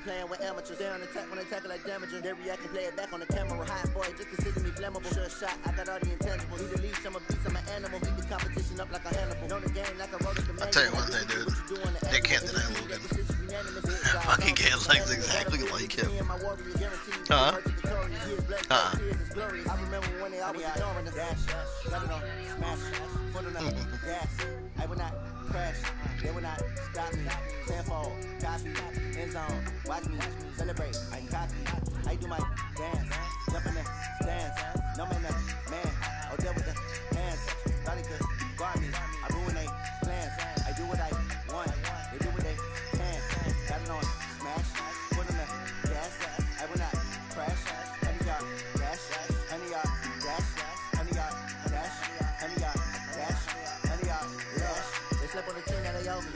playing with amateurs. They on attack when they tackle like damagers. They react and play it back on the camera. Hot boy, just consider me flammable. Sure shot, I got all the intangibles. Need to leash, I'm a beast, I'm an animal. Beat the competition up like a Hannibal. Know the game like a road of the man. I'll tell you one thing, dude. They can't deny Logan. Fucking Gay looks exactly like him. I remember when they always ignoring us. Let it on, smash, foot on the gas. I will not crash, they will not stop me. Tenfold, copy, end zone, watch me celebrate. I copy, I do my dance, jump in the stands. No man, man, oh there with the hands. Thought he could guard me, I ruin they plans. I do what I want, they do what they can. Got it on, smash, foot on the gas. I will not crash, honey y'all dash, honey y'all dash, honey y'all dash, honey y'all dash, honey y'all dash. They slept on the team that they owe me.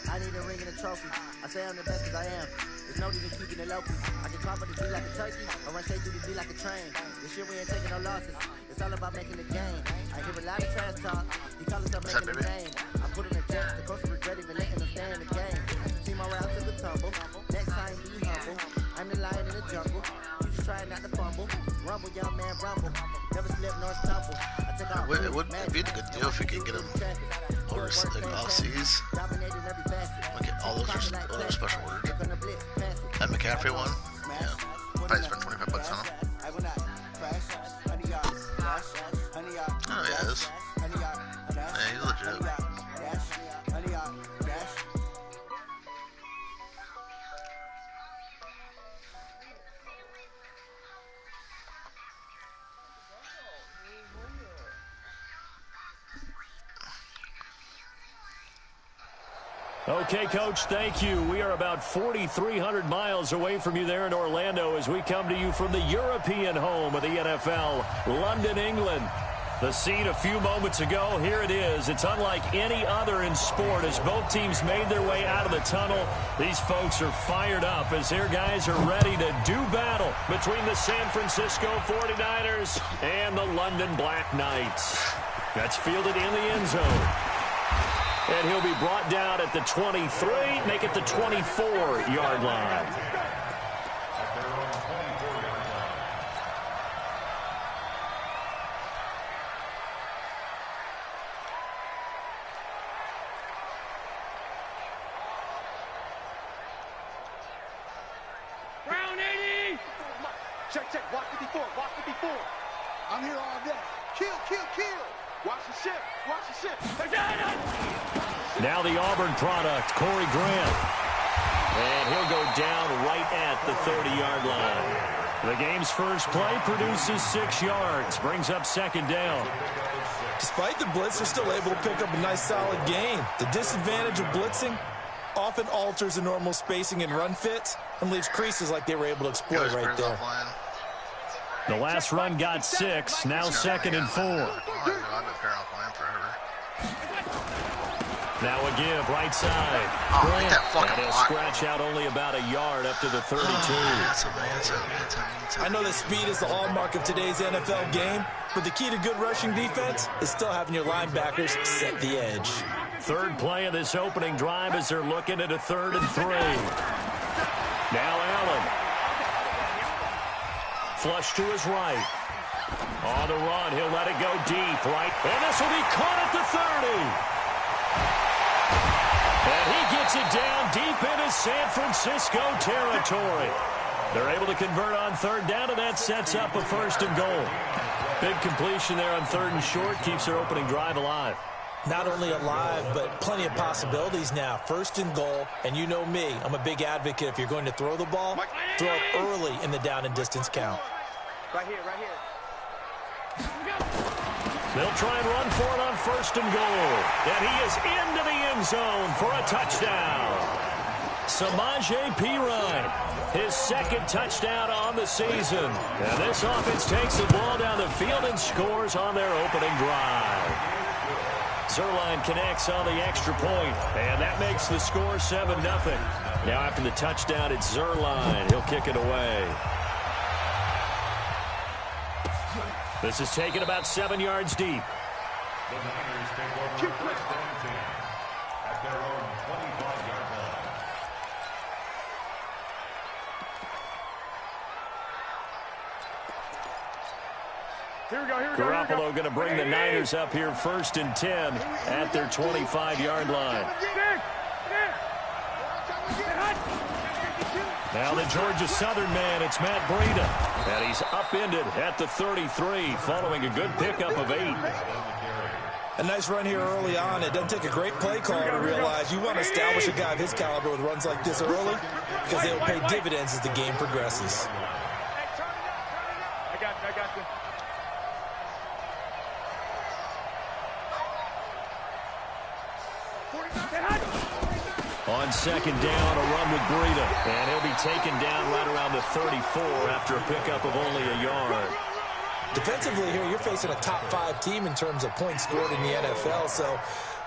I need a ring and a trophy. I say I'm the best cause I am. There's no need in keeping it local. I can carve the D like a turkey, or run straight through the D like a train. This year we ain't taking no losses. It's all about making the game. I hear a lot of trash talk. He call himself making the name. I put in the jets. The coach regret even letting them stay in the game. Team around took a tumble. Next time be humble. I'm the lion in the jungle. You just try not to fumble. Rumble, young man, rumble. Never slip nor stumble. I took off. It would be a good deal if we could get him over like off seas. Look at all those are special orders. That McCaffrey one, yeah. Probably spent $25 on him. Oh yeah, it is. Yeah, he's legit. Okay, Coach, thank you. We are about 4,300 miles away from you there in Orlando as we come to you from the European home of the NFL, London, England. The scene a few moments ago, here it is. It's unlike any other in sport as both teams made their way out of the tunnel. These folks are fired up as their guys are ready to do battle between the San Francisco 49ers and the London Black Knights. That's fielded in the end zone. And he'll be brought down at the 23, make it the 24-yard line. Round 80! Check, walk 54, walk 54. I'm here all day. Kill. Watch the ship. Now the Auburn product, Corey Grant. And he'll go down right at the 30-yard line. The game's first play produces 6 yards, brings up second down. Despite the blitz, they're still able to pick up a nice solid gain. The disadvantage of blitzing often alters the normal spacing and run fits and leaves creases like they were able to exploit right there. The last run got 6, now second and 4. Now a give, right side. Grant, and he'll scratch out only about a yard up to the 32. I know that speed is the hallmark of today's NFL game, but the key to good rushing defense is still having your linebackers set the edge. Third play of this opening drive as they're looking at a 3rd and 3. Now Allen. Flush to his right. On the run, he'll let it go deep, right? And this will be caught at the 30. And he gets it down deep into San Francisco territory. They're able to convert on 3rd down, and that sets up a 1st and goal. Big completion there on 3rd and short, keeps their opening drive alive. Not only alive, but plenty of possibilities now. 1st and goal, and you know me, I'm a big advocate. If you're going to throw the ball, throw it early in the down and distance count. Right here. They'll try and run for it on 1st and goal. And he is into the end zone for a touchdown. Samaje Perine, his 2nd touchdown on the season. And this offense takes the ball down the field and scores on their opening drive. Zerline connects on the extra point, and that makes the score 7-0. Now after the touchdown, it's Zerline. He'll kick it away. This is taken about 7 yards deep. The Niners take over first and 10 at their own 25-yard Garoppolo going to bring the Niners up here 1st and 10 at their 25-yard line. Now the Georgia Southern man, it's Matt Breida. And he's upended at the 33 following a good pickup of 8. A nice run here early on. It doesn't take a great play call to realize you want to establish a guy of his caliber with runs like this early because they'll pay dividends as the game progresses. I got you. On 2nd down, a run with Breida. And he'll be taken down right around the 34 after a pickup of only a yard. Defensively here, you're facing a top 5 team in terms of points scored in the NFL. So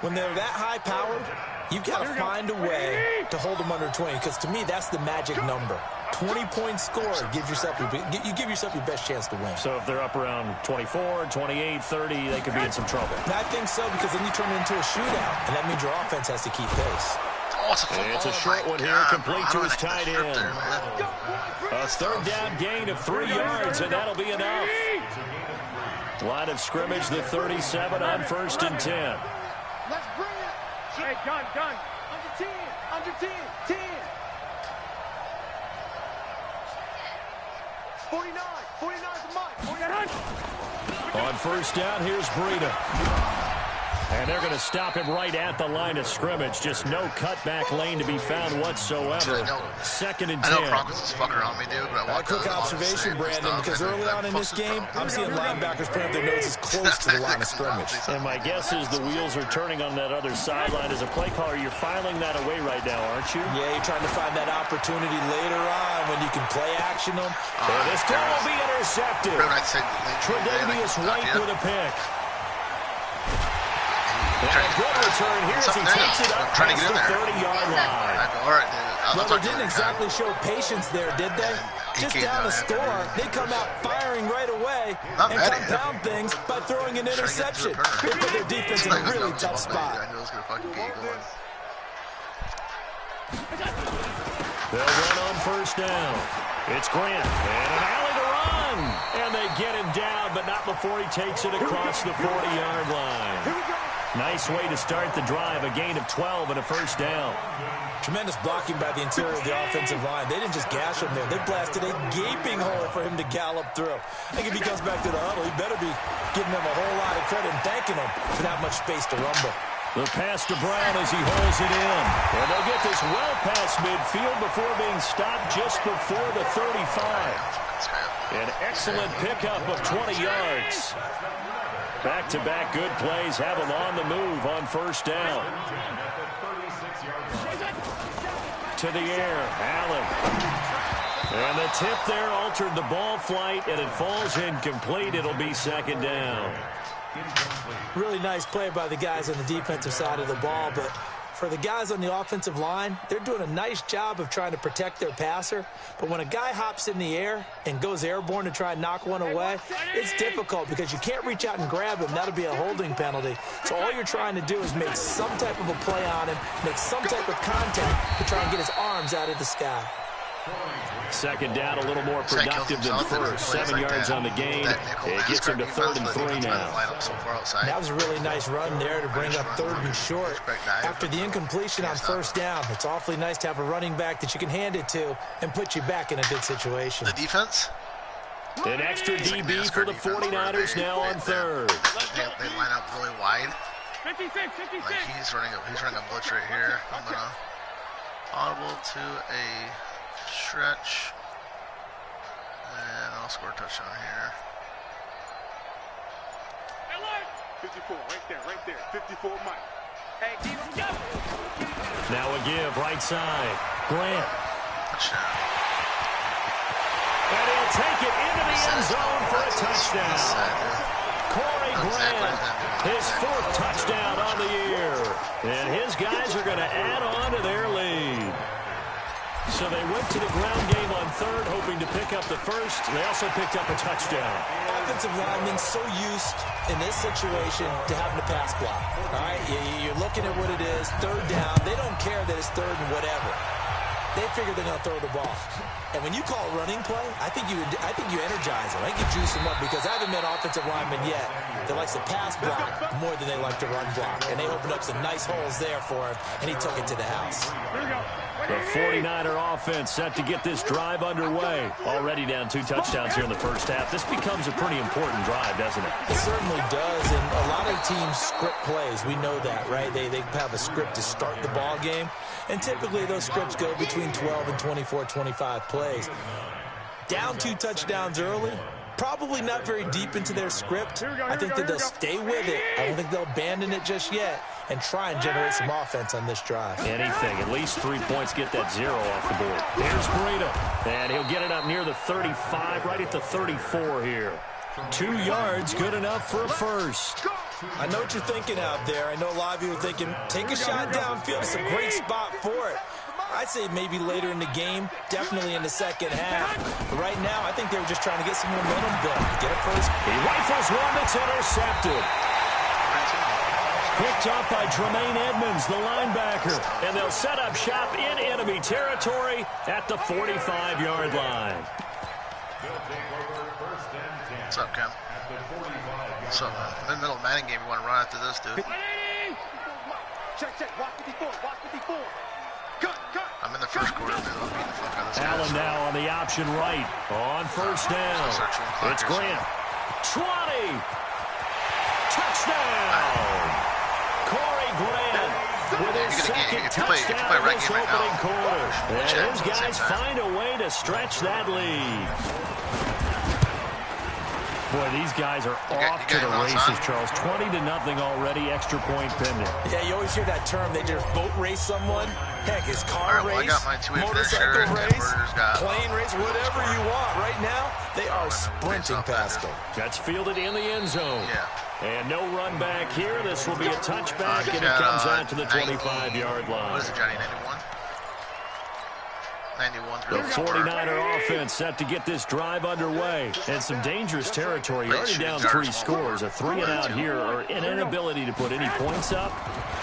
when they're that high-powered, you've got to find a way to hold them under 20. Because to me, that's the magic number. 20 points scored gives yourself you give yourself your best chance to win. So if they're up around 24, 28, 30, they could be in some trouble. I think so, because then you turn it into a shootout, and that means your offense has to keep pace. It's a short one here, complete to his tight end. A 3rd down gain of 3 yards, and that'll be enough. Line of scrimmage, the 37 on 1st and 10. Let's bring it. Hey, gun. Under 10. 10. 49 is Mike. On 1st down, here's Breida. And they're going to stop him right at the line of scrimmage. Just no cutback lane to be found whatsoever. 2nd and 10. I know Broncos is fucking around me, dude, but I want quick observation, Brandon, because early on in this game, I'm seeing linebackers putting up their noses close to the line of scrimmage. And my guess is the wheels are turning on that other sideline. As a play caller, you're filing that away right now, aren't you? Yeah, you're trying to find that opportunity later on when you can play action them. And this throw will be intercepted. Tre'Davious White with a pick. And a good return here as he takes it up past the 30-yard line. Well, they didn't exactly show patience there, did they? Just down the score, they come out firing right away and compound things by throwing an interception. They put their defense in a really tough spot. They'll run on 1st down. It's Grant, and an alley to run. And they get him down, but not before he takes it across the 40-yard line. Nice way to start the drive, a gain of 12 and a 1st down. Tremendous blocking by the interior of the offensive line. They didn't just gash him there. They blasted a gaping hole for him to gallop through. I think if he comes back to the huddle, he better be giving them a whole lot of credit and thanking them for that much space to rumble. The pass to Brown as he holds it in. And they'll get this well past midfield before being stopped just before the 35. An excellent pickup of 20 yards. Back-to-back good plays have him on the move on 1st down. To the air, Allen. And the tip there altered the ball flight, and it falls incomplete. It'll be 2nd down. Really nice play by the guys on the defensive side of the ball, but for the guys on the offensive line, they're doing a nice job of trying to protect their passer. But when a guy hops in the air and goes airborne to try and knock one away, it's difficult because you can't reach out and grab him. That'll be a holding penalty. So all you're trying to do is make some type of a play on him, make some type of contact to try and get his arms out of the sky. 2nd down, a little more productive than 1st. 7 yards on the gain. It gets him to 3rd and 3 now. That was a really nice run there to bring up 3rd and short. After the incompletion on 1st down, it's awfully nice to have a running back that you can hand it to and put you back in a good situation. The defense? An extra DB for the 49ers now on 3rd. They line up really wide. 56. Like he's running a blitz right here. I'm gonna audible to a stretch, and I'll score a touchdown here. 54, right there. 54, Mike. Hey, D, let's go. Now a give, right side. Grant. Touchdown. And he'll take it into the end zone for a touchdown. Corey Grant, his 4th touchdown on the year. And his guys are going to add on to their lead. So they went to the ground game on 3rd, hoping to pick up the 1st. They also picked up a touchdown. Offensive linemen so used in this situation to having to pass block. All right, you're looking at what it is, 3rd down. They don't care that it's 3rd and whatever. they figure they're going to throw the ball. And when you call running play, I think you energize them. I think you juice them up, because I haven't met offensive linemen yet that likes to pass block more than they like to run block. And they opened up some nice holes there for him, and he took it to the house. The 49er offense set to get this drive underway. Already down 2 touchdowns here in the first half. This becomes a pretty important drive, doesn't it? It certainly does, and a lot of teams script plays. We know that, right? They have a script to start the ball game, and typically those scripts go between 12 and 24, 25 plays. Down 2 touchdowns early, probably not very deep into their script. I think that they'll stay with it. I don't think they'll abandon it just yet and try and generate some offense on this drive. Anything. At least 3 points, get that 0 off the board. Here's Breida, and he'll get it up near the 35, right at the 34 here. 2 yards, good enough for a first. I know what you're thinking out there. I know a lot of you are thinking, take a shot downfield. It's a great spot for it. I'd say maybe later in the game, definitely in the second half. But right now, I think they were just trying to get some momentum built. Get a first. He rifles one that's intercepted. Picked up by Tremaine Edmonds, the linebacker. And they'll set up shop in enemy territory at the 45-yard line. What's up, Cam? What's up, man? In the middle of the Madden game, you want to run after this, dude? Check. Watch 54. I'm in the first quarter, dude. I'm beating the fuck out of this guy. Allen now on the option right. On first down. It's Grant. 20. Touchdown. Corey Grant with his second touchdown in this opening quarter. And his guys find a way to stretch that lead. Boy, these guys are off to the races, Charles. 20-0 already, extra point pending. Yeah, you always hear that term. They just boat race someone. Heck, his car race, I got my motorcycle race, plane race, whatever you want. Right now, they are sprinting past them. That's fielded in the end zone. Yeah. And no run back here. This will be a touchback, and it comes out to the 25-yard line. What is it, Johnny, 91? 91 The 49er offense set to get this drive underway. And some dangerous territory. You're already down 3 scores. A 3-and-out here, or an inability to put any points up.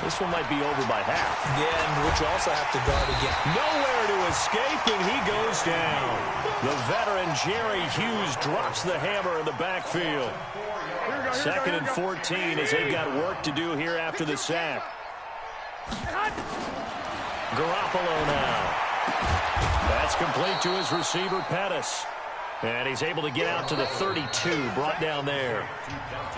This one might be over by half. Yeah, and which you also have to guard again. Nowhere to escape, and he goes down. The veteran Jerry Hughes drops the hammer in the backfield. 2nd and 14 as they've got work to do here after the sack. Garoppolo now. That's complete to his receiver, Pettis. And he's able to get out to the 32, brought down there.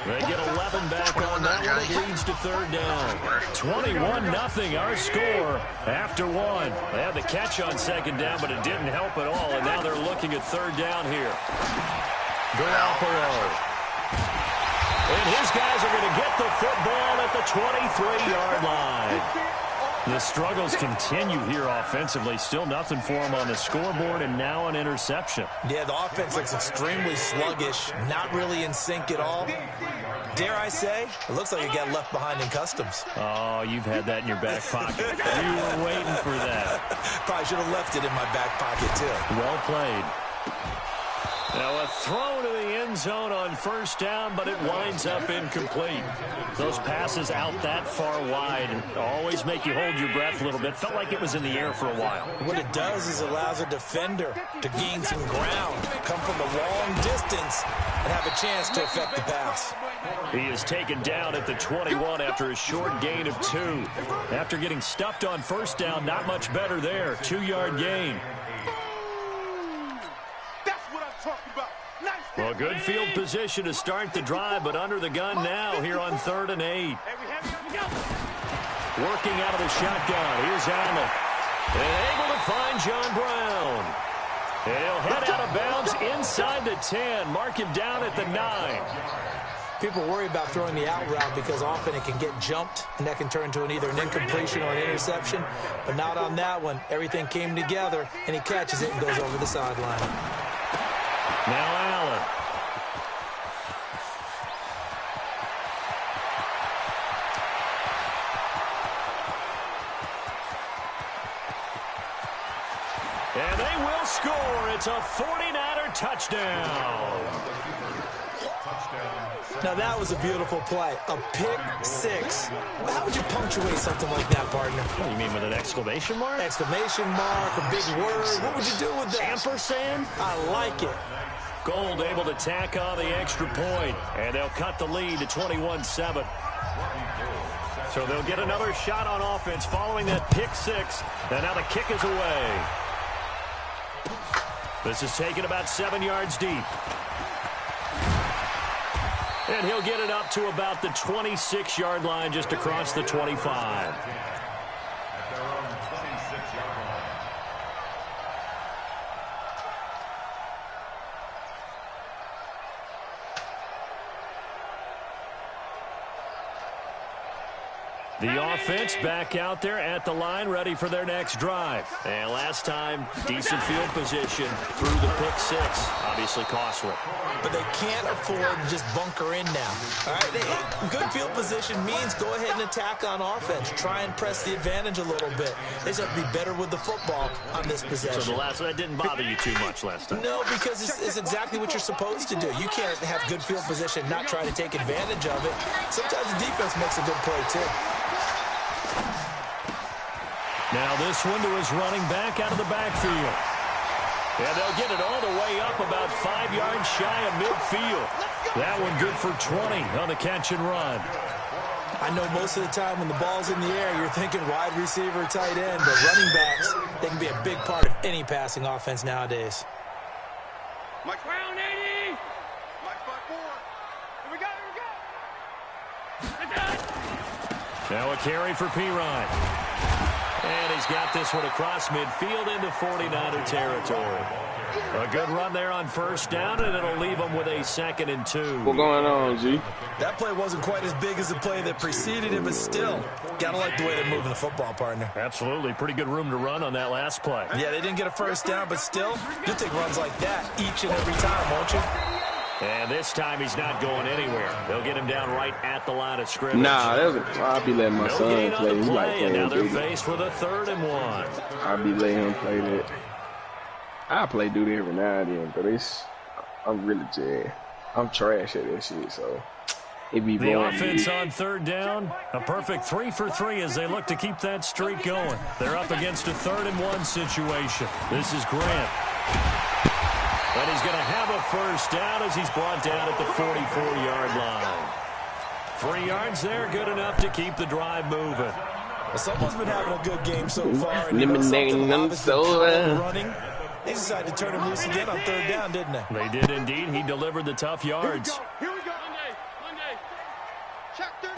They get 11 back on that one. It leads to 3rd down. 21-0 our score after 1. They had the catch on 2nd down, but it didn't help at all. And now they're looking at 3rd down here. Garoppolo. And his guys are going to get the football at the 23-yard line. The struggles continue here offensively. Still nothing for them on the scoreboard, and now an interception. Yeah, the offense looks extremely sluggish, not really in sync at all. Dare I say, it looks like it got left behind in customs. Oh, you've had that in your back pocket. You were waiting for that. Probably should have left it in my back pocket, too. Well played. Now a throw to the end zone on 1st down, but it winds up incomplete. Those passes out that far wide always make you hold your breath a little bit. Felt like it was in the air for a while. What it does is it allows a defender to gain some ground, come from a long distance, and have a chance to affect the pass. He is taken down at the 21 after a short gain of 2. After getting stuffed on 1st down, not much better there. 2-yard gain. Well, good field position to start the drive, but under the gun now here on 3rd and 8. Working out of the shotgun. Here's Allen. And able to find John Brown. And he'll head out of bounds inside the 10. Mark him down at the 9. People worry about throwing the out route because often it can get jumped, and that can turn into either an incompletion or an interception. But not on that one. Everything came together, and he catches it and goes over the sideline. Now Allen. And they will score. It's a 49er touchdown. Now, that was a beautiful play. A pick six. Well, how would you punctuate something like that, partner? What, you mean with an exclamation mark? Exclamation mark, a big word. What would you do with that? Ampersand? I like it. Gold able to tack on the extra point, and they'll cut the lead to 21-7. So they'll get another shot on offense following that pick six, and now the kick is away. This is taken about 7 yards deep. And he'll get it up to about the 26-yard line, just across the 25. The offense back out there at the line, ready for their next drive. And last time, decent field position through the pick six. Obviously costly. But they can't afford to just bunker in now. All right, good field position means go ahead and attack on offense. Try and press the advantage a little bit. They just have to be better with the football on this possession. So that didn't bother you too much last time? No, because it's exactly what you're supposed to do. You can't have good field position and not try to take advantage of it. Sometimes the defense makes a good play, too. Now this one to his running back out of the backfield. And they'll get it all the way up about 5 yards shy of midfield. That one good for 20 on the catch and run. I know most of the time when the ball's in the air, you're thinking wide receiver, tight end, but running backs, they can be a big part of any passing offense nowadays. Mike round 80. Mike 5-4. Here we go. Now a carry for Pirine. And he's got this one across midfield into 49er territory. A good run there on first down, and it'll leave him with a 2nd and 2. What's going on, G? That play wasn't quite as big as the play that preceded it, but still, gotta like the way they're moving the football, partner. Absolutely. Pretty good room to run on that last play. Yeah, they didn't get a first down, but still, you'll take runs like that each and every time, won't you? And this time he's not going anywhere. They'll get him down right at the line of scrimmage. Nah, I'll be letting my son play. He like and now they're faced with a 3rd and 1. I'll be letting him play that. I play duty every now and then, but I'm really jazzed. I'm trash at that shit, so it be boring. The offense on 3rd down, a perfect 3 for 3 as they look to keep that streak going. They're up against a 3rd and 1 situation. This is Grant. And he's going to have a first down as he's brought down at the 44-yard line. 3 yards there, good enough to keep the drive moving. Well, someone's been having a good game so far. And running. They decided to turn him loose again on 3rd down, didn't they? They did indeed. He delivered the tough yards. Here we go. Monday. Check 30.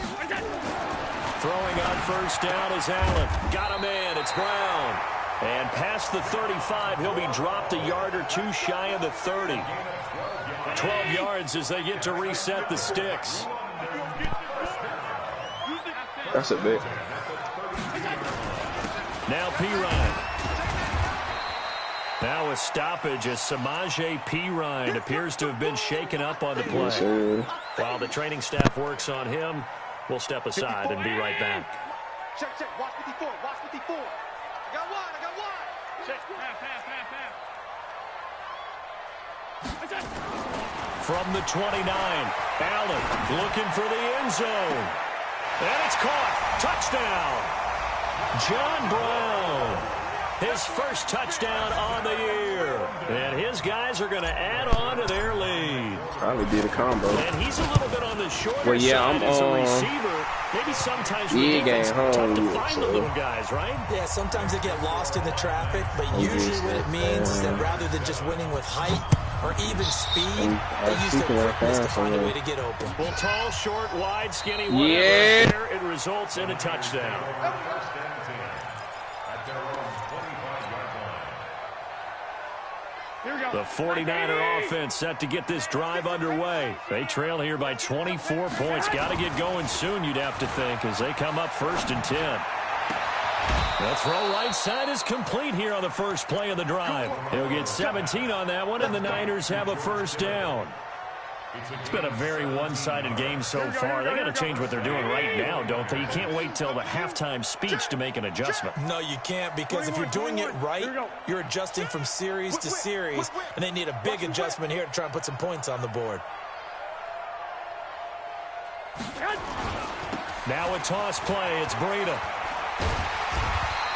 Throwing on first down is Allen. Got him in. It's Brown. And past the 35, he'll be dropped a yard or 2 shy of the 30. 12 yards as they get to reset the sticks. That's a bit. Now Pirine. Now a stoppage as Samaje Pirine appears to have been shaken up on the play. While the training staff works on him, we'll step aside and be right back. Check. Watch 54. I got one. Check. From the 29, Allen looking for the end zone. And it's caught. Touchdown. John Brown. His first touchdown on the year. And his guys are going to add on to their lead. Probably did a combo. And he's a little bit on the shorter side as a receiver. Maybe sometimes with defense, tough to find the little guys, right? Yeah, sometimes they get lost in the traffic, but usually what it means is that rather than just winning with height or even speed, they use their quickness to find a way to get open. Well, tall, short, wide, skinny, whatever. There, it results in a touchdown. The 49er offense set to get this drive underway. They trail here by 24 points. Got to get going soon, you'd have to think, as they come up 1st and 10. The throw right side is complete here on the first play of the drive. He'll get 17 on that one, and the Niners have a first down. It's been a very one-sided game so far. They got to change what they're doing right now, don't they? You can't wait till the halftime speech to make an adjustment. No, you can't, because if you're doing it right, you're adjusting from series to series, and they need a big adjustment here to try and put some points on the board. Now a toss play. It's Breida.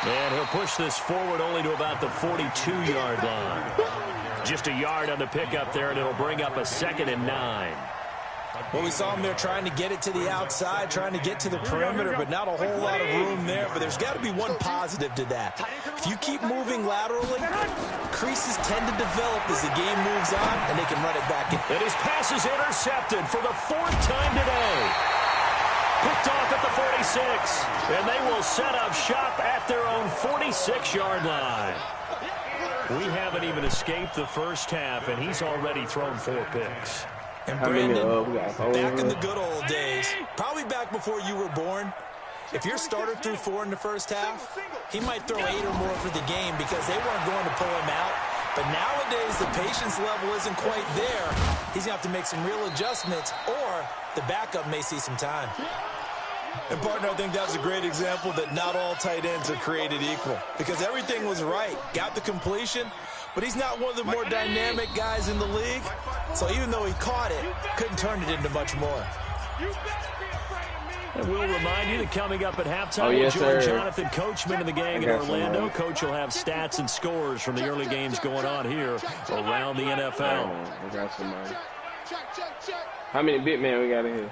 And he'll push this forward only to about the 42-yard line. Just a yard on the pickup there, and it'll bring up a 2nd and 9. Well, we saw him there trying to get it to the outside, trying to get to the perimeter, but not a whole lot of room there. But there's got to be one positive to that. If you keep moving laterally, creases tend to develop as the game moves on, and they can run it back in. And his pass is intercepted for the 4th time today. Picked off at the 46, and they will set up shop at their own 46-yard line. We haven't even escaped the first half, and he's already thrown 4 picks. And Brandon, back in the good old days, probably back before you were born, if your starter threw 4 in the first half, he might throw 8 or more for the game because they weren't going to pull him out. But nowadays, the patience level isn't quite there. He's going to have to make some real adjustments, or the backup may see some time. And, partner, I think that's a great example that not all tight ends are created equal because everything was right. Got the completion, but he's not one of the more dynamic guys in the league. So even though he caught it, couldn't turn it into much more. And we'll remind you that coming up at halftime, we'll join Jonathan Coachman of the gang in Orlando. Coach will have stats and scores from the early games going on here around the NFL. We got somebody. How many big men we got in here?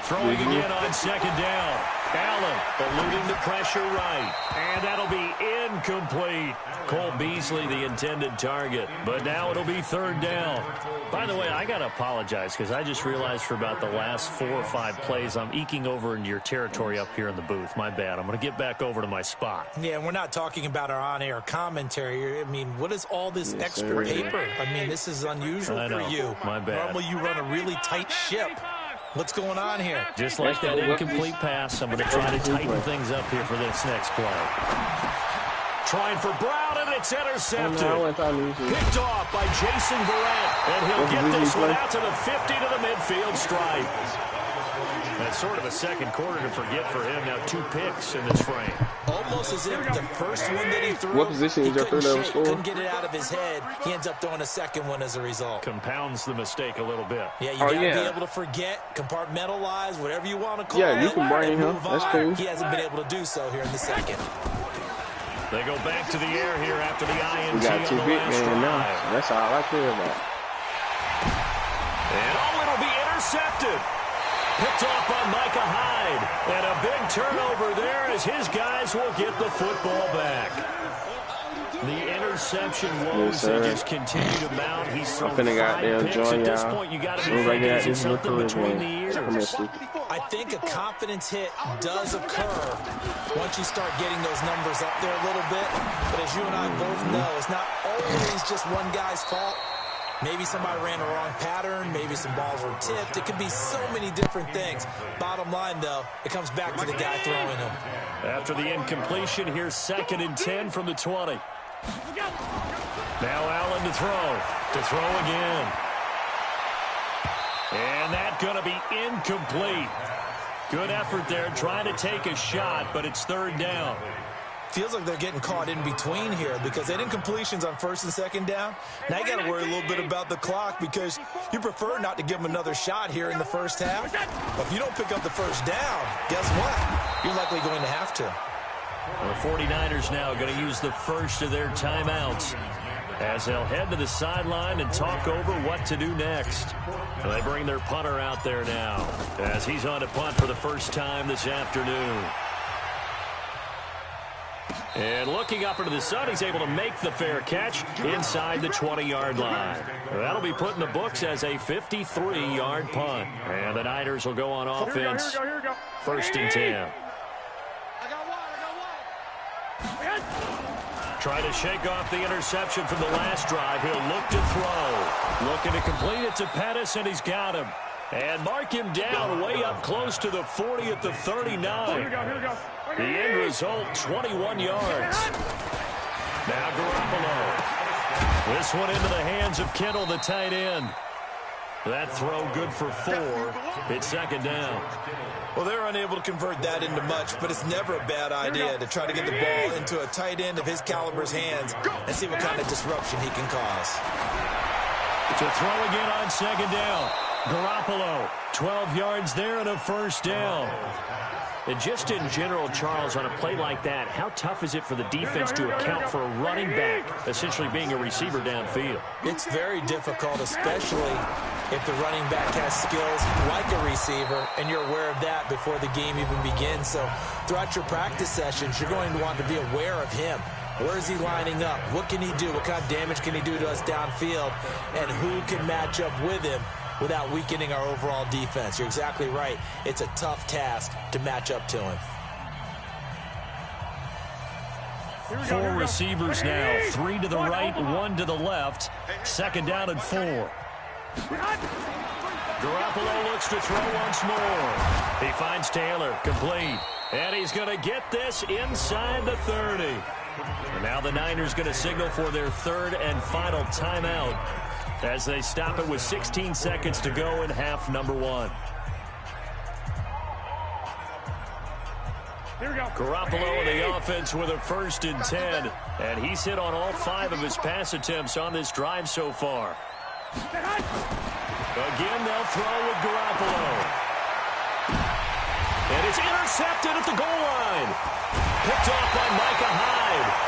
Throwing again on 2nd down. Allen eluding the pressure right. And that'll be incomplete. Cole Beasley, the intended target. But now it'll be 3rd down. By the way, I got to apologize because I just realized for about the last 4 or 5 plays, I'm eking over into your territory up here in the booth. My bad. I'm going to get back over to my spot. Yeah, we're not talking about our on-air commentary. I mean, what is all this extra paper? I mean, this is unusual for you. My bad. Normally you run a really tight ship. What's going on here? Just like that incomplete pass, I'm going to try to tighten things up here for this next play. Trying for Brown, and it's intercepted. Picked off by Jason Verrett, and he'll get this one out to the 50 to the midfield stripe. That's sort of a second quarter to forget for him. Now 2 picks in this frame. Almost as if the first one that he threw, what position is your third level score? Couldn't get it out of his head. He ends up throwing a second one as a result. Compounds the mistake a little bit. Yeah, you got to be able to forget, compartmentalize, whatever you want to call it. Yeah, you can bring him. That's cool. He hasn't been able to do so here in the second. They go back to the air here after the INT. We got 2 big men now. That's all I care about. And it'll be intercepted. Picked off by Micah Hyde. And a big turnover there as his guys will get the football back. The interception woes, they just continue to mount. He's thrown 5 picks. At this point, you got to be thinking, is it something between the ears? I think a confidence hit does occur once you start getting those numbers up there a little bit. But as you and I both know, it's not always just one guy's fault. Maybe somebody ran the wrong pattern. Maybe some balls were tipped. It could be so many different things. Bottom line, though, it comes back to the guy throwing them. After the incompletion, here's 2nd and 10 from the 20. Now Allen to throw again. And that's going to be incomplete. Good effort there, trying to take a shot, but it's 3rd down. Feels like they're getting caught in between here because they did incompletions on 1st and 2nd down. Now you got to worry a little bit about the clock because you prefer not to give them another shot here in the first half. But if you don't pick up the 1st down, guess what? You're likely going to have to. The 49ers now going to use the first of their timeouts as they'll head to the sideline and talk over what to do next. They bring their punter out there now as he's on to punt for the first time this afternoon. And looking up into the sun, he's able to make the fair catch inside the 20-yard line. That'll be put in the books as a 53-yard punt. And the Niners will go on offense. 1st and 10. Trying to shake off the interception from the last drive. He'll look to throw. Looking to complete it to Pettis, and he's got him. And mark him down way up close to the 40 at the 39. The end result, 21 yards. Now Garoppolo. This one into the hands of Kittle, the tight end. That throw good for 4. It's 2nd down. Well, they're unable to convert that into much, but it's never a bad idea to try to get the ball into a tight end of his caliber's hands and see what kind of disruption he can cause. To throw again on 2nd down. Garoppolo, 12 yards there and a first down. And just in general, Charles, on a play like that, how tough is it for the defense to account for a running back essentially being a receiver downfield? It's very difficult, especially if the running back has skills like a receiver, and you're aware of that before the game even begins. So throughout your practice sessions, you're going to want to be aware of him. Where is he lining up? What can he do? What kind of damage can he do to us downfield? And who can match up with him without weakening our overall defense? You're exactly right. It's a tough task to match up to him. 4 receivers now, 3 to the right, 1 to the left. Second down and 4. Garoppolo looks to throw once more. He finds Taylor, complete. And he's going to get this inside the 30. And now the Niners going to signal for their third and final timeout as they stop it with 16 seconds to go in half number 1. Garoppolo in the offense with a 1st and 10. And he's hit on all 5 of his pass attempts on this drive so far. Again, they'll throw with Garoppolo. And it's intercepted at the goal line. Picked off by Micah Hyde.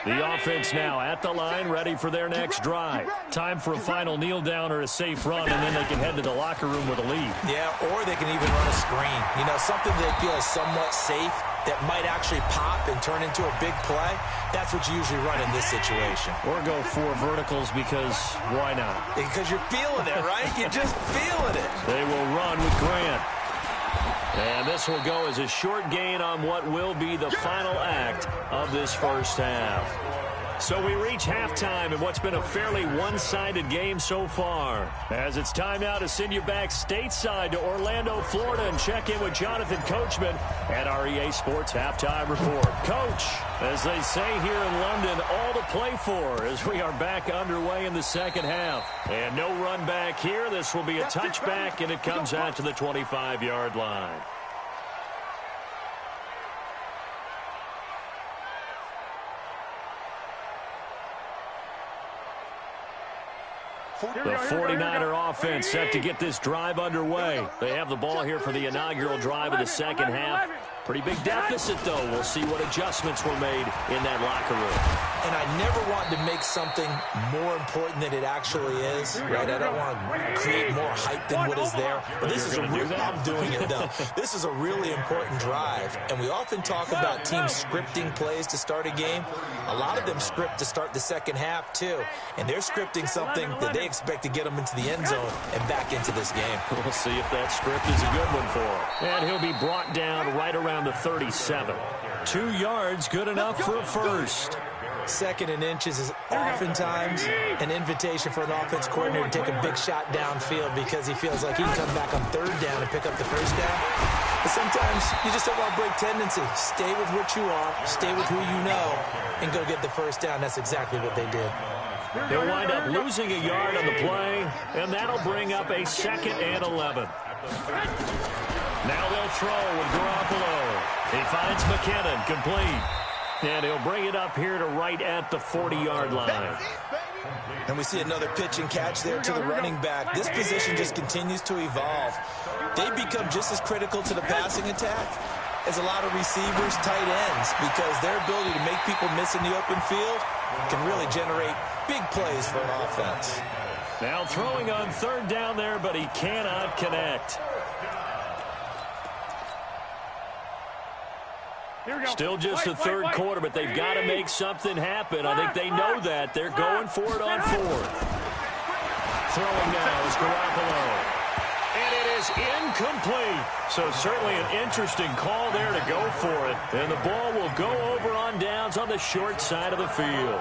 The offense now at the line, ready for their next drive. Time for a final kneel down or a safe run, and then they can head to the locker room with a lead. Yeah, or they can even run a screen. You know, something they feel is somewhat safe that might actually pop and turn into a big play. That's what you usually run in this situation. Or go 4 verticals because why not? Because you're feeling it, right? You're just feeling it. They will run with Grant. And this will go as a short gain on what will be the final act of this first half. So we reach halftime in what's been a fairly one-sided game so far. As it's time now to send you back stateside to Orlando, Florida, and check in with Jonathan Coachman at our EA Sports Halftime Report. Coach, as they say here in London, all to play for as we are back underway in the second half. And no run back here. This will be a touchback, and it comes out to the 25-yard line. The 49er offense set to get this drive underway. They have the ball here for the inaugural drive of the second half. Pretty big deficit, though. We'll see what adjustments were made in that locker room. And I never want to make something more important than it actually is, right? I don't want to create more hype than what is there. But this is I'm doing it, though. This is a really important drive. And we often talk about teams scripting plays to start a game. A lot of them script to start the second half, too. And they're scripting something that they expect to get them into the end zone and back into this game. We'll see if that script is a good one for him. And he'll be brought down right around the 37. 2 yards, good enough for a first. 2nd and inches is oftentimes an invitation for an offense coordinator to take a big shot downfield because he feels like he can come back on 3rd down and pick up the first down. But sometimes you just don't want to break tendency. Stay with what you are, stay with who you know, and go get the first down. That's exactly what they did. They'll wind up losing a yard on the play, and that'll bring up a 2nd and 11. Now they'll throw with Garoppolo. He finds McKinnon, complete. And he'll bring it up here to right at the 40-yard line. And we see another pitch and catch there to the running back. This position just continues to evolve. They become just as critical to the passing attack as a lot of receivers, tight ends, because their ability to make people miss in the open field can really generate big plays for an offense. Now throwing on 3rd down there, but he cannot connect. Still just the 3rd quarter, but they've got to make something happen. I think they know that. They're going for it on 4th. Throwing now is Garoppolo. And it is incomplete. So certainly an interesting call there to go for it. And the ball will go over on downs on the short side of the field.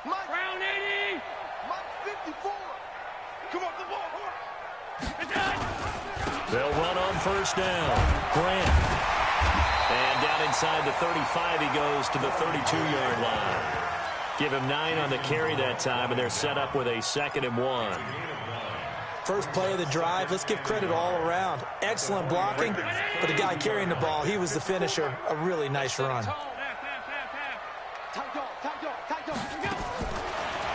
Round 80. Mike 54. Come on, the ball. They'll run on 1st down. Grant. And down inside the 35 he goes to the 32-yard line. Give him 9 on the carry that time, and they're set up with a 2nd and 1. First play of the drive, let's give credit all around. Excellent blocking, but the guy carrying the ball, he was the finisher. A really nice run.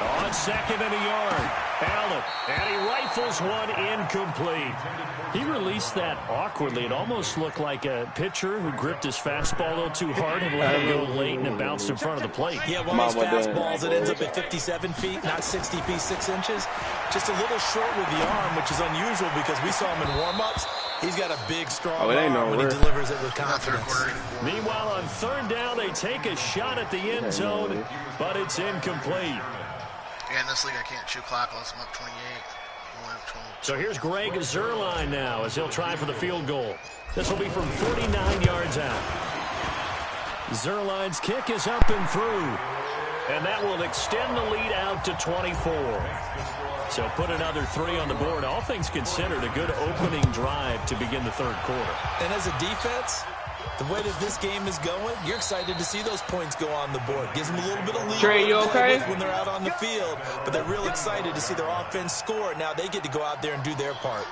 On 2nd and a yard, Allen, and he rifles one incomplete. He released that awkwardly. It almost looked like a pitcher who gripped his fastball a little too hard and let it go late, and it bounced in front of the plate. Yeah, one of those fastballs that ends up at 57 feet, not 60 feet, 6 inches. Just a little short with the arm, which is unusual because we saw him in warm-ups. He's got a big, strong arm when he delivers it with confidence. Meanwhile, on 3rd down, they take a shot at the end zone, but it's incomplete. Yeah, in this league, I can't chew clock unless I'm up 28. So here's Greg Zuerlein now as he'll try for the field goal. This will be from 49 yards out. Zuerlein's kick is up and through, and that will extend the lead out to 24. So put another 3 on the board. All things considered, a good opening drive to begin the 3rd quarter. And as a defense, the way that this game is going, you're excited to see those points go on the board. Gives them a little bit of lead. Trey, you okay? When they're out on the field, but they're real excited to see their offense score. Now they get to go out there and do their part.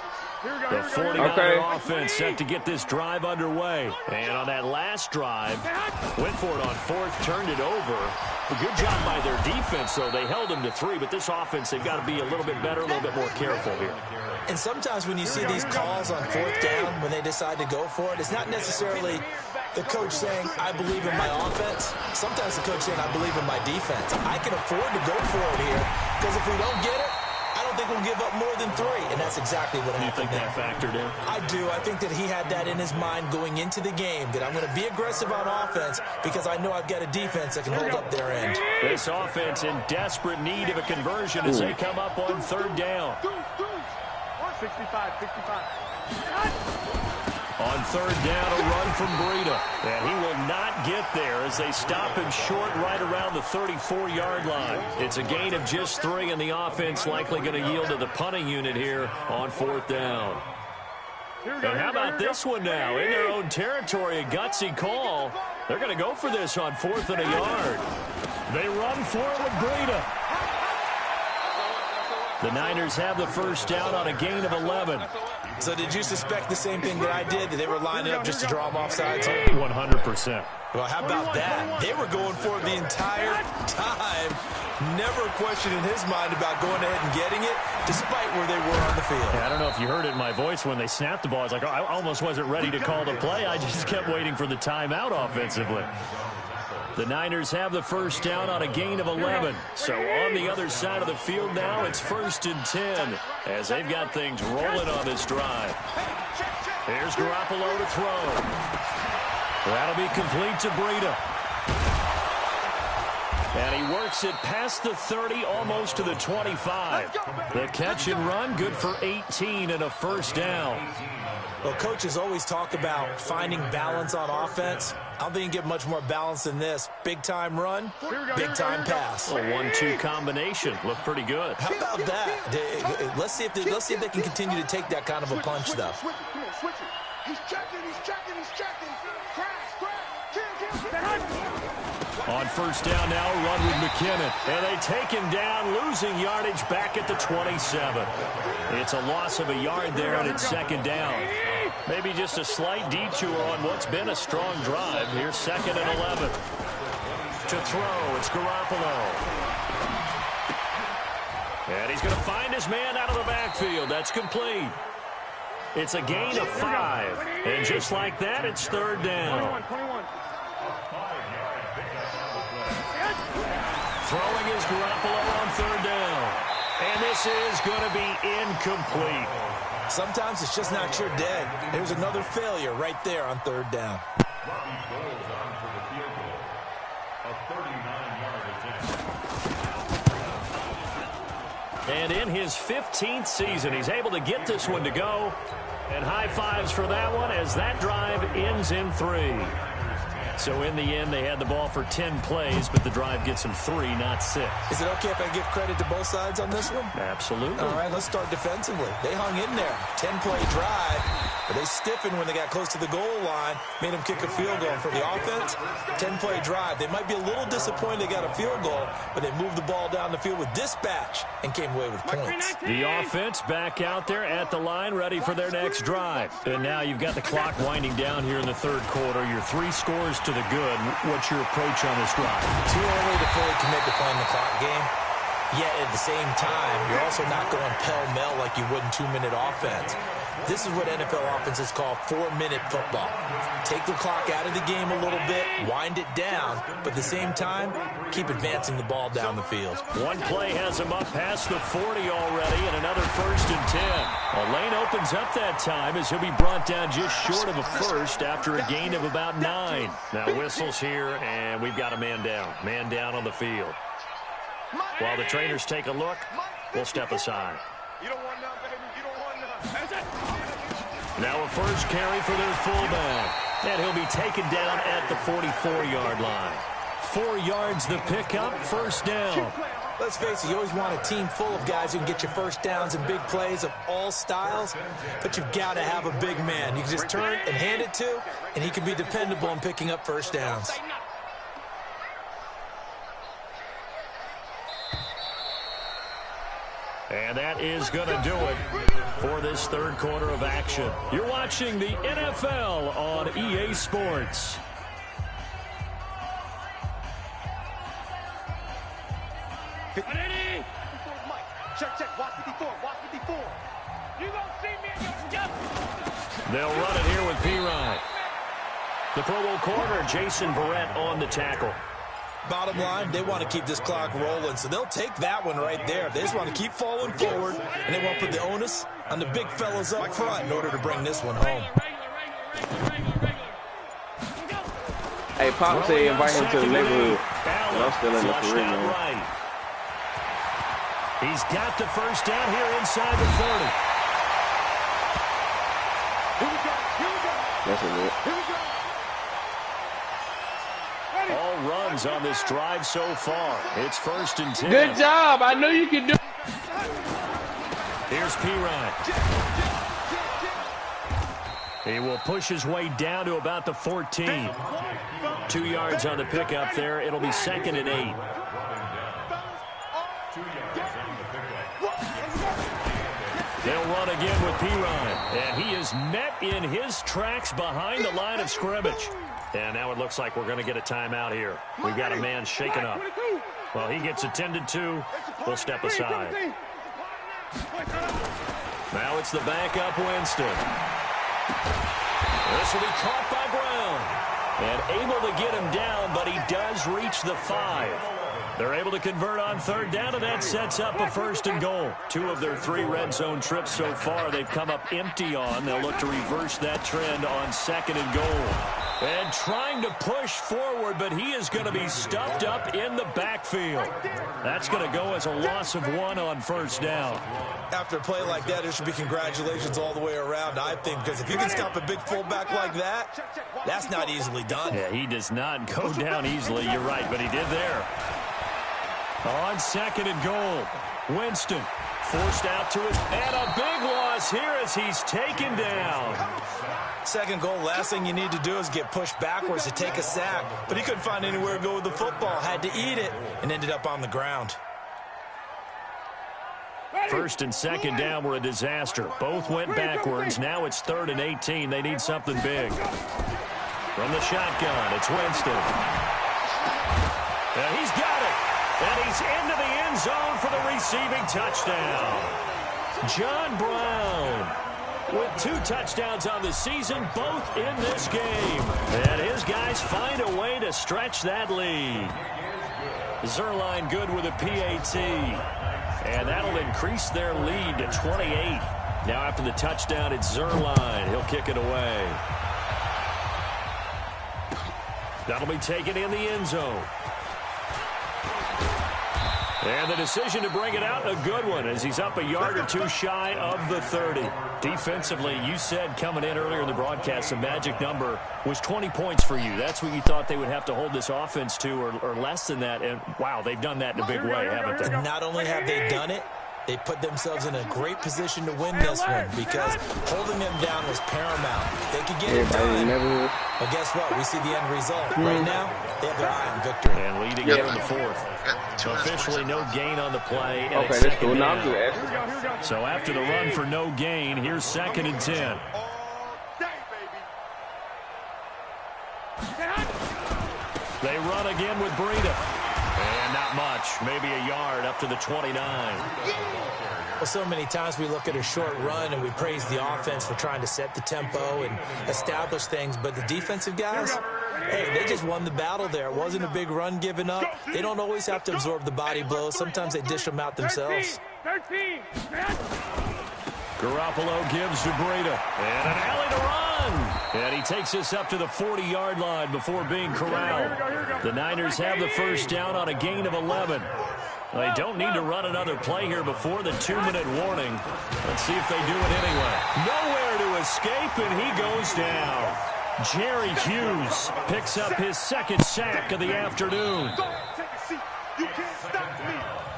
The 49er offense set to get this drive underway. And on that last drive, went for it on 4th, turned it over. A good job by their defense, though. They held them to 3, but this offense, they've got to be a little bit better, a little bit more careful here. And sometimes when you see these calls on 4th down, when they decide to go for it, it's not necessarily the coach saying, I believe in my offense. Sometimes the coach saying, I believe in my defense. I can afford to go for it here because if we don't get it, I don't think we'll give up more than 3, and that's exactly what happened. You think that factored in? I do. I think that he had that in his mind going into the game, that I'm going to be aggressive on offense because I know I've got a defense that can hold up their end. This offense in desperate need of a conversion as they come up on 3rd down. 65. On 3rd down, a run from Breida. And he will not get there as they stop him short right around the 34-yard line. It's a gain of just 3, and the offense likely going to yield to the punting unit here on 4th down. And how about this one now? In their own territory, a gutsy call. They're going to go for this on 4th and a yard. They run for it with Breida. The Niners have the 1st down on a gain of 11. So did you suspect the same thing that I did, that they were lining up just to draw them off sides here? 100%. Well, how about that? They were going for it the entire time. Never a question in his mind about going ahead and getting it, despite where they were on the field. Yeah, I don't know if you heard it in my voice when they snapped the ball. I was like, oh, I almost wasn't ready to call the play. I just kept waiting for the timeout offensively. The Niners have the 1st down on a gain of 11. So on the other side of the field now, it's 1st and 10 as they've got things rolling on this drive. Here's Garoppolo to throw. That'll be complete to Breida. And he works it past the 30, almost to the 25. The catch and run, good for 18 and a 1st down. Well, coaches always talk about finding balance on offense. I don't think you can get much more balance than this. Big-time run, big-time pass. A 1-2 combination. Looked pretty good. How about that? Let's see if they can continue to take that kind of a punch, though. He's checking. On 1st down now, run with McKinnon. And they take him down, losing yardage back at the 27. It's a loss of a yard there, and it's 2nd down. Maybe just a slight detour on what's been a strong drive. Here's 2nd and 11. To throw, it's Garoppolo. And he's going to find his man out of the backfield. That's complete. It's a gain of 5. And just like that, it's 3rd down. Throwing is Garoppolo on 3rd down. And this is going to be incomplete. Sometimes it's just not your day. There's another failure right there on 3rd down. And in his 15th season, he's able to get this one to go. And high fives for that one as that drive ends in 3. So in the end, they had the ball for 10 plays, but the drive gets them 3, not 6. Is it okay if I give credit to both sides on this one? Absolutely. All right, let's start defensively. They hung in there. 10-play drive, but they stiffened when they got close to the goal line, made them kick a field goal. For the offense, 10-play drive. They might be a little disappointed they got a field goal, but they moved the ball down the field with dispatch and came away with points. The offense back out there at the line, ready for their next drive. And now you've got the clock winding down here in the third quarter. Your 3 scores to the good. What's your approach on this drive? Too early to fully commit to playing the clock game. Yet at the same time, you're also not going pell-mell like you would in 2-minute offense. This is what NFL offenses call 4-minute football. Take the clock out of the game a little bit, wind it down, but at the same time, keep advancing the ball down the field. One play has him up past the 40 already, and another 1st and 10. Well, lane opens up that time as he'll be brought down just short of a first after a gain of about 9. Now whistles here, and we've got a man down. Man down on the field. While the trainers take a look, we'll step aside. You don't want none, baby. You don't want none. That's it. Now a first carry for their fullback. And he'll be taken down at the 44-yard line. 4 yards the pickup, first down. Let's face it, you always want a team full of guys who can get you first downs and big plays of all styles, but you've got to have a big man you can just turn and hand it to, and he can be dependable in picking up first downs. And that is going to do it for this third quarter of action. You're watching the NFL on EA Sports. Ready? Check. Watch 54. Watch 54. You gonna see me in your jump. They'll run it here with P-Ryan. The Pro Bowl corner, Jason Verrett, on the tackle. Bottom line, they want to keep this clock rolling, so they'll take that one right there. They just want to keep falling forward, and they want to put the onus on the big fellas up front in order to bring this one home. Hey, Pop said invite him to the neighborhood. I'm still in the Caribbean. Right. He's got the first down here inside the 30. Here we go. That's it. Here we go. All runs on this drive so far. It's 1st and 10. Good job. I knew you could do it. Here's P-Ryan. He will push his way down to about the 14. 2 yards on the pickup there. It'll be 2nd and 8. They'll run again with P-Ryan. And he is met in his tracks behind the line of scrimmage. And now it looks like we're going to get a timeout here. We've got a man shaken up. Well, he gets attended to. We'll step aside. Now it's the backup Winston. This will be caught by Brown. And able to get him down, but he does reach the 5. They're able to convert on 3rd down, and that sets up a 1st and goal. 2 of their 3 red zone trips so far they've come up empty on. They'll look to reverse that trend on 2nd and goal. And trying to push forward, but he is going to be stuffed up in the backfield. That's going to go as a loss of 1 on 1st down. After a play like that, there should be congratulations all the way around, I think, because if you can stop a big fullback like that, that's not easily done. Yeah, he does not go down easily. You're right, but he did there. On 2nd and goal, Winston forced out to it, and a big loss here as he's taken down. 2nd goal, last thing you need to do is get pushed backwards to take a sack, but he couldn't find anywhere to go with the football, had to eat it, and ended up on the ground. 1st and 2nd down were a disaster. Both went backwards. Now it's 3rd and 18. They need something big. From the shotgun, it's Winston. And he's got it. And he's into the end zone for the receiving touchdown. John Brown with 2 touchdowns on the season, both in this game. And his guys find a way to stretch that lead. Zerline good with a PAT. And that'll increase their lead to 28. Now after the touchdown, it's Zerline. He'll kick it away. That'll be taken in the end zone. And the decision to bring it out, a good one, as he's up a yard or 2 shy of the 30. Defensively, you said coming in earlier in the broadcast, the magic number was 20 points for you. That's what you thought they would have to hold this offense to, or less than that. And, wow, they've done that in a big way, haven't they? Not only have they done it, they put themselves in a great position to win this one because holding them down was paramount. They could get it done. But guess what? We see the end result. Right now, they have their eye on victory. And leading here in the fourth. Officially no gain on the play. And okay, that's cool. Now I'm so after the run for no gain, here's 2nd and 10. They run again with Breida. And not much. Maybe a yard up to the 29. Well, so many times we look at a short run and we praise the offense for trying to set the tempo and establish things. But the defensive guys, hey, they just won the battle there. It wasn't a big run given up. They don't always have to absorb the body blows. Sometimes they dish them out themselves. 13. Garoppolo gives to Breida. And an alley to run. And he takes us up to the 40-yard line before being corralled. The Niners have the first down on a gain of 11. They don't need to run another play here before the 2-minute warning. Let's see if they do it anyway. Nowhere to escape, and he goes down. Jerry Hughes picks up his 2nd sack of the afternoon.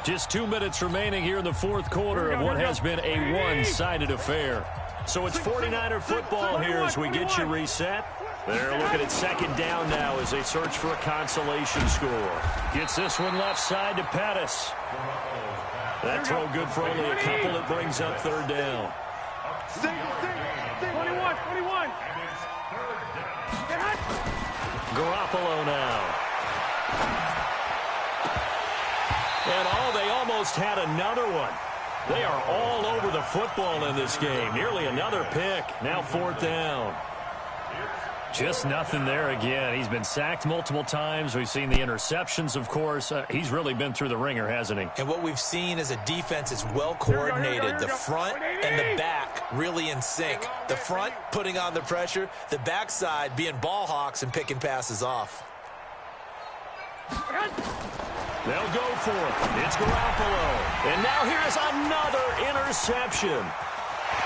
Just 2 minutes remaining here in the 4th quarter of what has been a one-sided affair. So it's 49er football here as we get you reset. They're looking at 2nd down now as they search for a consolation score. Gets this one left side to Pettis. That throw good for only a couple. It brings up 3rd down. 21. Garoppolo now. And they almost had another one. They are all over the football in this game. Nearly another pick. Now 4th down. Just nothing there again. He's been sacked multiple times. We've seen the interceptions, of course. He's really been through the ringer, hasn't he? And what we've seen is a defense that's well coordinated. The front and the back really in sync. The front putting on the pressure. The backside being ball hawks and picking passes off. They'll go for it. It's Garoppolo. And now here's another interception.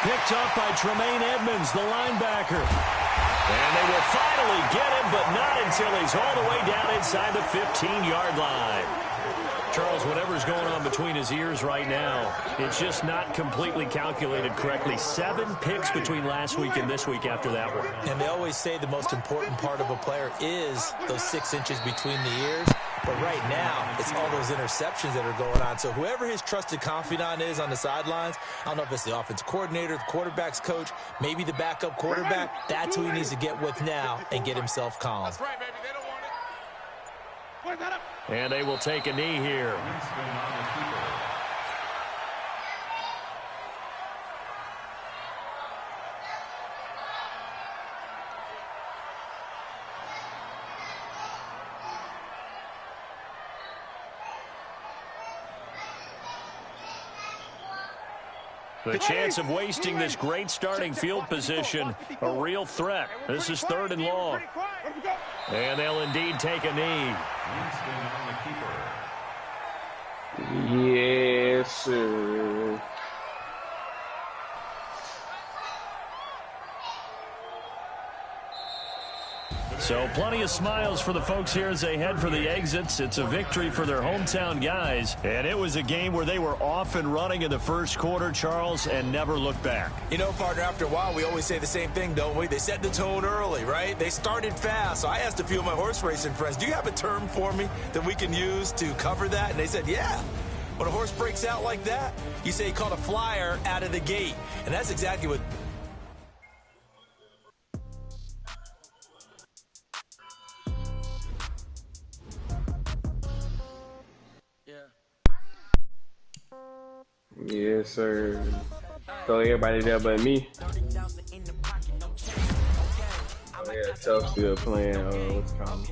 Picked up by Tremaine Edmonds, the linebacker. And they will finally get him, but not until he's all the way down inside the 15-yard line. Charles, whatever's going on between his ears right now, it's just not completely calculated correctly. 7 picks between last week and this week after that one. And they always say the most important part of a player is those 6 inches between the ears. But right now, it's all those interceptions that are going on. So whoever his trusted confidant is on the sidelines, I don't know if it's the offense coordinator, the quarterback's coach, maybe the backup quarterback, that's who he needs to get with now and get himself calm. That's right, baby. They don't want it. And they will take a knee here. The chance of wasting this great starting field position, a real threat. This is 3rd and long. And they'll indeed take a knee. Yes, sir. So plenty of smiles for the folks here as they head for the exits. It's a victory for their hometown guys. And it was a game where they were off and running in the first quarter, Charles, and never looked back. You know, partner, after a while, we always say the same thing, don't we? They set the tone early, right? They started fast. So I asked a few of my horse racing friends, do you have a term for me that we can use to cover that? And they said, yeah. When a horse breaks out like that, you say he caught a flyer out of the gate. And that's exactly what... Yes, sir. So everybody there but me. Oh, yeah, tough still playing. What's it called?